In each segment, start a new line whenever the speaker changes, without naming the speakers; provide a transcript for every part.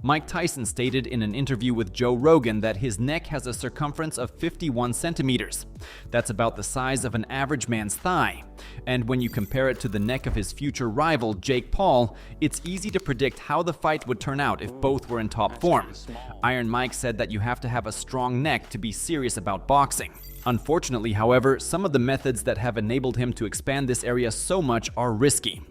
Mike Tyson stated in an interview with Joe Rogan that his neck has a circumference of 51 centimeters. That's about the size of an average man's thigh. And when you compare it to the neck of his future rival, Jake Paul, it's easy to predict how the fight would turn out if both were in top form. Iron Mike said that you have to have a strong neck to be serious about boxing. Unfortunately, however, some of the methods that have enabled him to expand this area so much are risky.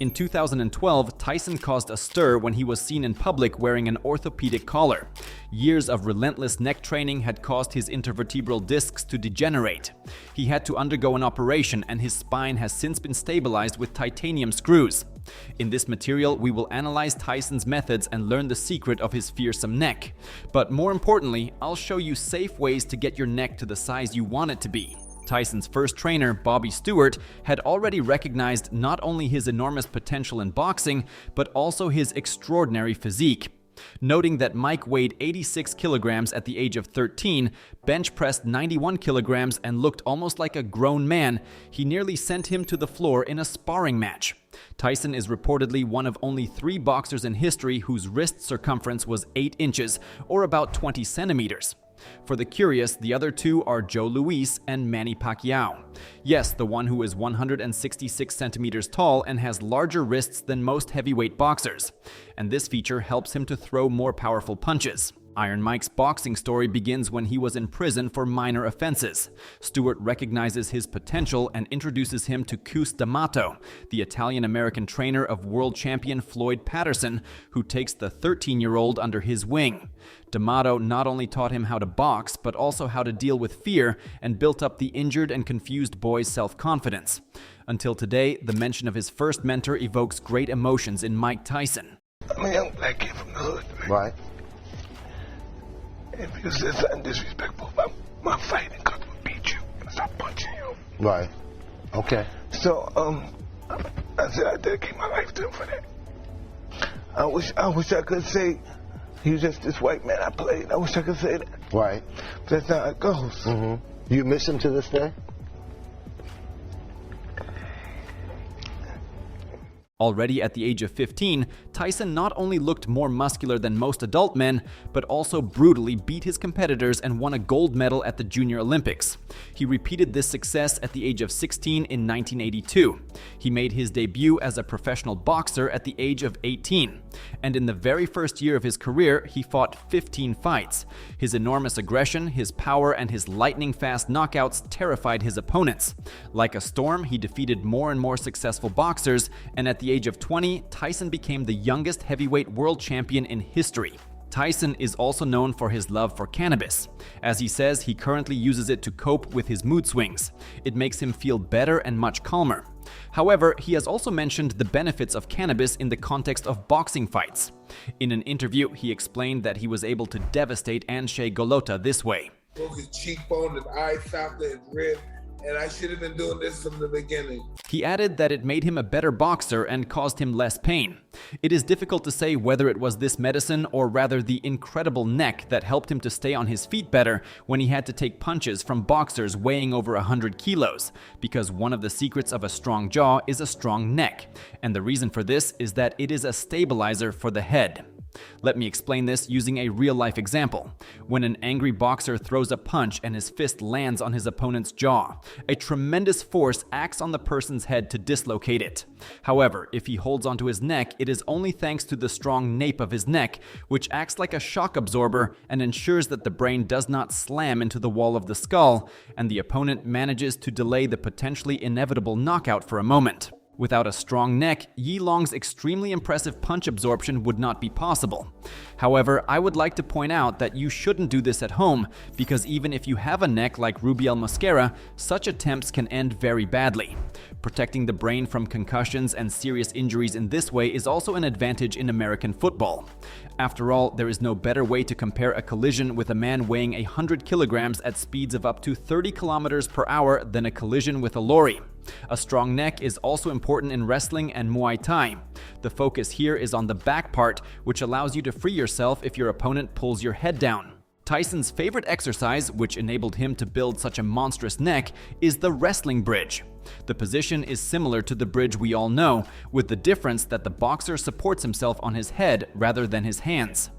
In 2012, Tyson caused a stir when he was seen in public wearing an orthopedic collar. Years of relentless neck training had caused his intervertebral discs to degenerate. He had to undergo an operation, and his spine has since been stabilized with titanium screws. In this material, we will analyze Tyson's methods and learn the secret of his fearsome neck. But more importantly, I'll show you safe ways to get your neck to the size you want it to be. Tyson's first trainer, Bobby Stewart, had already recognized not only his enormous potential in boxing, but also his extraordinary physique. Noting that Mike weighed 86 kilograms at the age of 13, bench pressed 91 kilograms, and looked almost like a grown man, he nearly sent him to the floor in a sparring match. Tyson is reportedly one of only 3 boxers in history whose wrist circumference was 8 inches, or about 20 centimeters. For the curious, the other 2 are Joe Louis and Manny Pacquiao. Yes, the one who is 166 centimeters tall and has larger wrists than most heavyweight boxers. And this feature helps him to throw more powerful punches. Iron Mike's boxing story begins when he was in prison for minor offenses. Stewart recognizes his potential and introduces him to Cus D'Amato, the Italian-American trainer of world champion Floyd Patterson, who takes the 13-year-old under his wing. D'Amato not only taught him how to box, but also how to deal with fear and built up the injured and confused boy's self-confidence. Until today, the mention of his first mentor evokes great emotions in Mike Tyson.
I'm a young black kid from the hood, man.
Right.
If you said something disrespectful about my fighting, I'm gonna beat you and stop punching you.
Right. Okay.
So, I said I dedicate my life to him for that. I wish I could say he was just this white man I played. I wish I could say that.
Right.
But that's not how it goes.
You miss him to this day?
Already at the age of 15, Tyson not only looked more muscular than most adult men, but also brutally beat his competitors and won a gold medal at the Junior Olympics. He repeated this success at the age of 16 in 1982. He made his debut as a professional boxer at the age of 18. And in the very first year of his career, he fought 15 fights. His enormous aggression, his power, and his lightning-fast knockouts terrified his opponents. Like a storm, he defeated more and more successful boxers, and at the age of 20, Tyson became the youngest heavyweight world champion in history. Tyson is also known for his love for cannabis. As he says, he currently uses it to cope with his mood swings. It makes him feel better and much calmer. However, he has also mentioned the benefits of cannabis in the context of boxing fights. In an interview, he explained that he was able to devastate Anshay Golota this way.
Broke his cheekbone, his eye socket, his rib, and I should have been doing this from the beginning.
He added that it made him a better boxer and caused him less pain. It is difficult to say whether it was this medicine or rather the incredible neck that helped him to stay on his feet better when he had to take punches from boxers weighing over 100 kilos, because one of the secrets of a strong jaw is a strong neck, and the reason for this is that it is a stabilizer for the head. Let me explain this using a real-life example. When an angry boxer throws a punch and his fist lands on his opponent's jaw, a tremendous force acts on the person's head to dislocate it. However, if he holds onto his neck, it is only thanks to the strong nape of his neck, which acts like a shock absorber and ensures that the brain does not slam into the wall of the skull, and the opponent manages to delay the potentially inevitable knockout for a moment. Without a strong neck, Yi Long's extremely impressive punch absorption would not be possible. However, I would like to point out that you shouldn't do this at home, because even if you have a neck like Rubiel Mosquera, such attempts can end very badly. Protecting the brain from concussions and serious injuries in this way is also an advantage in American football. After all, there is no better way to compare a collision with a man weighing 100 kilograms at speeds of up to 30 kilometers per hour than a collision with a lorry. A strong neck is also important in wrestling and Muay Thai. The focus here is on the back part, which allows you to free yourself if your opponent pulls your head down. Tyson's favorite exercise, which enabled him to build such a monstrous neck, is the wrestling bridge. The position is similar to the bridge we all know, with the difference that the boxer supports himself on his head rather than his hands.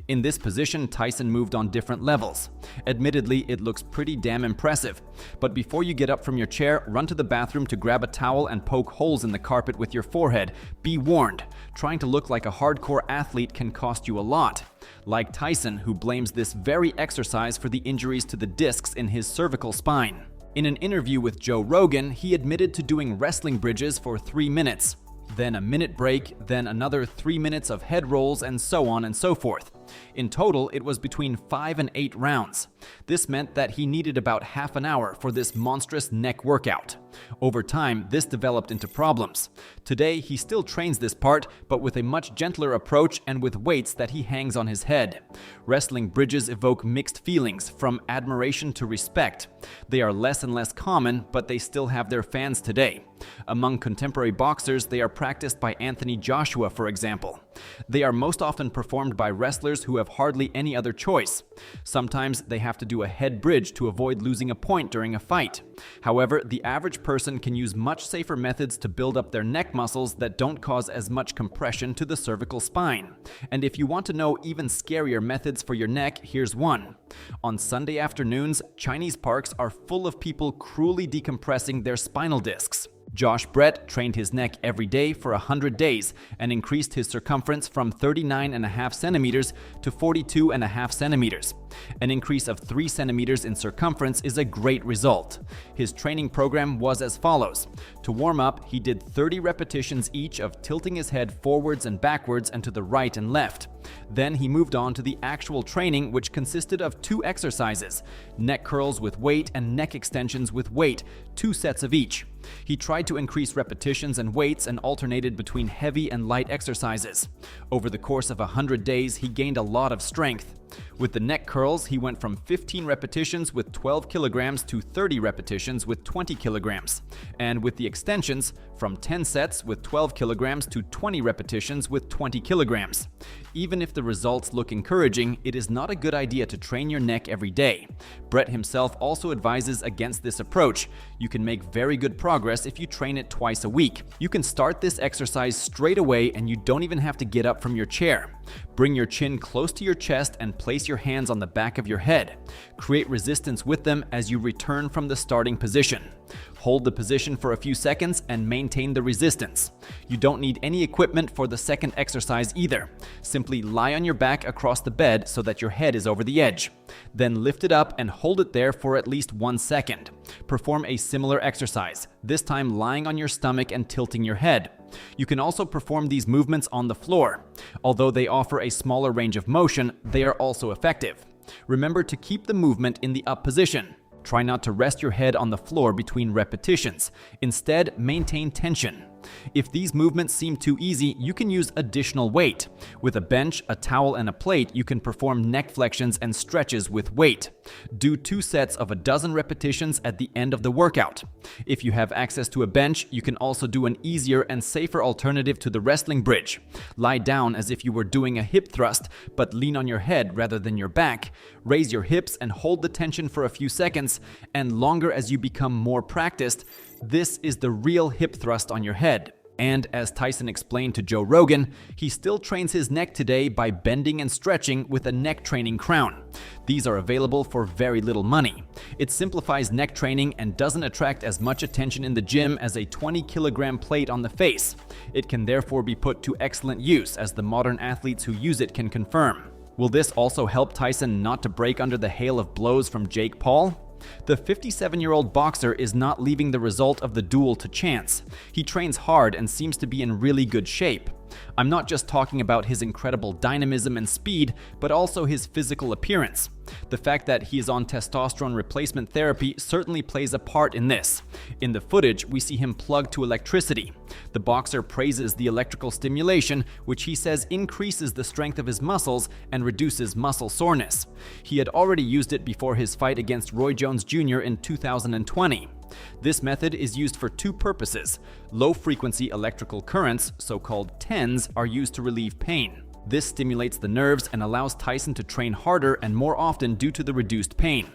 In this position, Tyson moved on different levels. Admittedly, it looks pretty damn impressive. But before you get up from your chair, run to the bathroom to grab a towel and poke holes in the carpet with your forehead. Be warned, trying to look like a hardcore athlete can cost you a lot. Like Tyson, who blames this very exercise for the injuries to the discs in his cervical spine. In an interview with Joe Rogan, he admitted to doing wrestling bridges for 3 minutes. Then a minute break, then another 3 minutes of head rolls, and so on and so forth. In total, it was between 5 and 8 rounds. This meant that he needed about half an hour for this monstrous neck workout. Over time, this developed into problems. Today, he still trains this part, but with a much gentler approach and with weights that he hangs on his head. Wrestling bridges evoke mixed feelings, from admiration to respect. They are less and less common, but they still have their fans today. Among contemporary boxers, they are practiced by Anthony Joshua, for example. They are most often performed by wrestlers who have hardly any other choice. Sometimes they have to do a head bridge to avoid losing a point during a fight. However, the average person can use much safer methods to build up their neck muscles that don't cause as much compression to the cervical spine. And if you want to know even scarier methods for your neck, here's one. On Sunday afternoons, Chinese parks are full of people cruelly decompressing their spinal discs. Josh Brett trained his neck every day for 100 days and increased his circumference from 39.5 centimeters to 42.5 centimeters. An increase of 3 centimeters in circumference is a great result. His training program was as follows. To warm up, he did 30 repetitions each of tilting his head forwards and backwards and to the right and left. Then he moved on to the actual training, which consisted of 2 exercises: neck curls with weight and neck extensions with weight, 2 sets of each. He tried to increase repetitions and weights and alternated between heavy and light exercises. Over the course of 100 days, he gained a lot of strength. With the neck curls, he went from 15 repetitions with 12 kilograms to 30 repetitions with 20 kilograms. And with the extensions, from 10 sets with 12 kilograms to 20 repetitions with 20 kilograms. Even if the results look encouraging, it is not a good idea to train your neck every day. Brett himself also advises against this approach. You can make very good progress if you train it twice a week. You can start this exercise straight away and you don't even have to get up from your chair. Bring your chin close to your chest and place your hands on the back of your head. Create resistance with them as you return from the starting position. Hold the position for a few seconds and maintain the resistance. You don't need any equipment for the second exercise either. Simply lie on your back across the bed so that your head is over the edge. Then lift it up and hold it there for at least 1 second. Perform a similar exercise, this time lying on your stomach and tilting your head. You can also perform these movements on the floor. Although they offer a smaller range of motion, they are also effective. Remember to keep the movement in the up position. Try not to rest your head on the floor between repetitions. Instead, maintain tension. If these movements seem too easy, you can use additional weight. With a bench, a towel, and a plate, you can perform neck flexions and stretches with weight. Do 2 sets of 12 repetitions at the end of the workout. If you have access to a bench, you can also do an easier and safer alternative to the wrestling bridge. Lie down as if you were doing a hip thrust, but lean on your head rather than your back. Raise your hips and hold the tension for a few seconds, and longer as you become more practiced. This is the real hip thrust on your head. And as Tyson explained to Joe Rogan, he still trains his neck today by bending and stretching with a neck training crown. These are available for very little money. It simplifies neck training and doesn't attract as much attention in the gym as a 20-kilogram plate on the face. It can therefore be put to excellent use, as the modern athletes who use it can confirm. Will this also help Tyson not to break under the hail of blows from Jake Paul? The 57-year-old boxer is not leaving the result of the duel to chance. He trains hard and seems to be in really good shape. I'm not just talking about his incredible dynamism and speed, but also his physical appearance. The fact that he is on testosterone replacement therapy certainly plays a part in this. In the footage, we see him plugged to electricity. The boxer praises the electrical stimulation, which he says increases the strength of his muscles and reduces muscle soreness. He had already used it before his fight against Roy Jones Jr. in 2020. This method is used for 2 purposes. Low-frequency electrical currents, so-called TENS, are used to relieve pain. This stimulates the nerves and allows Tyson to train harder and more often due to the reduced pain.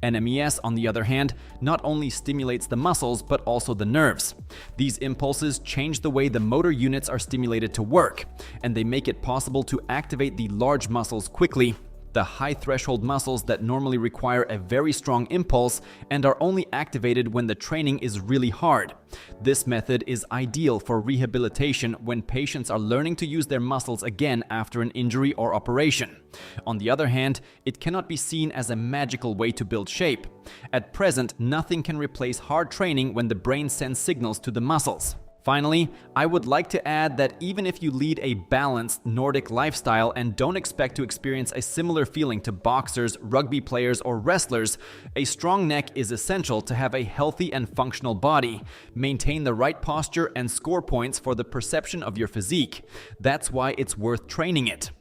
NMES, on the other hand, not only stimulates the muscles but also the nerves. These impulses change the way the motor units are stimulated to work, and they make it possible to activate the large muscles quickly, the high threshold muscles that normally require a very strong impulse and are only activated when the training is really hard. This method is ideal for rehabilitation when patients are learning to use their muscles again after an injury or operation. On the other hand, it cannot be seen as a magical way to build shape. At present, nothing can replace hard training when the brain sends signals to the muscles. Finally, I would like to add that even if you lead a balanced Nordic lifestyle and don't expect to experience a similar feeling to boxers, rugby players, or wrestlers, a strong neck is essential to have a healthy and functional body, maintain the right posture, and score points for the perception of your physique. That's why it's worth training it.